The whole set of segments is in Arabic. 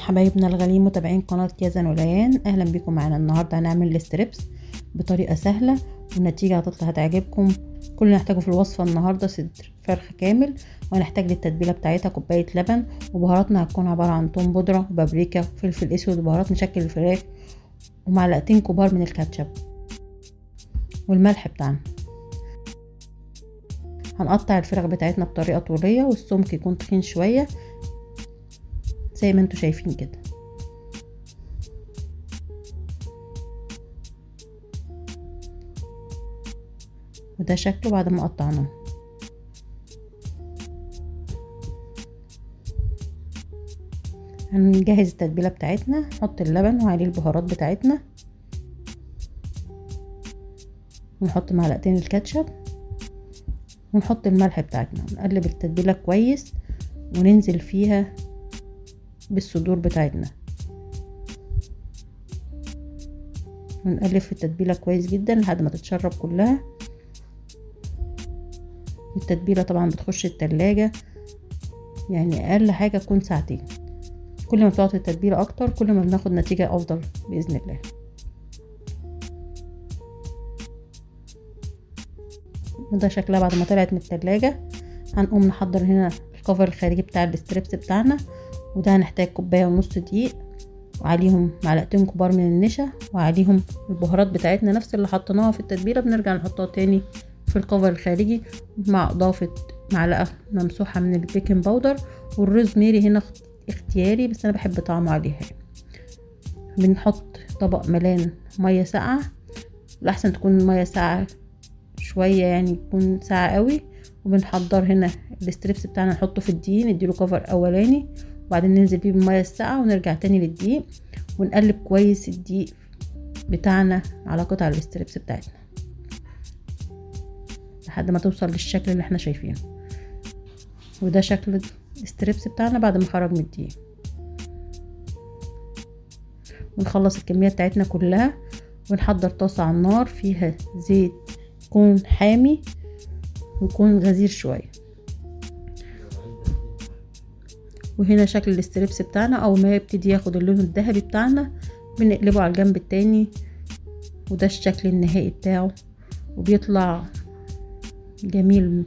حبايبنا الغاليين متابعين قناة يزن وليان، اهلا بكم معانا. النهارده هنعمل الستريبس بطريقه سهله والنتيجه هتعجبكم. كل اللي نحتاجه في الوصفه النهارده صدر فرخ كامل، وهنحتاج للتتبيله بتاعتها كوبايه لبن، وبهاراتنا هتكون عباره عن توم بودره وبابريكا وفلفل اسود وبهارات مشكل الفراخ، ومعلقتين كبار من الكاتشب والملح بتاعنا. هنقطع الفراخ بتاعتنا بطريقه طوليه والسمك يكون تخين شويه زي ما انتوا شايفين كده. وده شكله بعد ما قطعناه. هنجهز التتبيله بتاعتنا، نحط اللبن وعليه البهارات بتاعتنا، ونحط معلقتين الكاتشب، ونحط الملح بتاعتنا، ونقلب التتبيله كويس وننزل فيها بالصدور بتاعتنا، ونقلب في التتبيله كويس جدا لحد ما تتشرب كلها. التتبيله طبعا بتخش التلاجة، يعني اقل حاجه تكون ساعتين. كل ما بتقعد التتبيله اكتر كل ما بناخد نتيجه افضل باذن الله. وده شكلها بعد ما طلعت من التلاجة. هنقوم نحضر هنا الكفر الخارجي بتاع الستريبس بتاعنا، وده هنحتاج كوبايه ونص دقيق، وعليهم معلقتين كبار من النشا، وعليهم البهارات بتاعتنا نفس اللي حطيناها في التتبيله بنرجع نحطها تاني في الكفر الخارجي، مع اضافه معلقه ممسوحه من البيكنج باودر، والروزميري هنا اختياري بس انا بحب طعمه عليها. بنحط طبق ملان ميه ساقعه، الاحسن تكون الميه ساقعه شويه، يعني تكون ساقعه قوي. وبنحضر هنا الستريبس بتاعنا، نحطه في الدقيق، نديله كفر اولاني وبعدين ننزل بيه بالميه الساقعه، ونرجع تاني للدقيق ونقلب كويس الدقيق بتاعنا على قطع الستريبس بتاعتنا لحد ما توصل للشكل اللي احنا شايفينه. وده شكل الستريبس بتاعنا بعد ما خرج من الدقيق. ونخلص الكميه بتاعتنا كلها، ونحضر طاسه على النار فيها زيت يكون حامي ويكون غزير شويه. وهنا شكل الستريبس بتاعنا اول ما يبتدي ياخد اللون الذهبي بتاعنا بنقلبه على الجنب التاني، وده الشكل النهائي بتاعه وبيطلع جميل.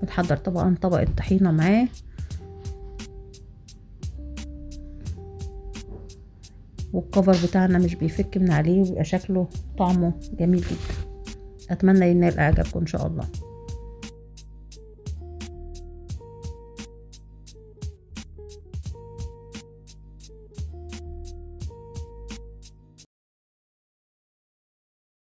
بنحضر طبعا طبق الطحينة معاه، والكفر بتاعنا مش بيفك من عليه، ويبقى شكله طعمه جميل جدا. اتمنى ينال اعجابكم ان شاء الله.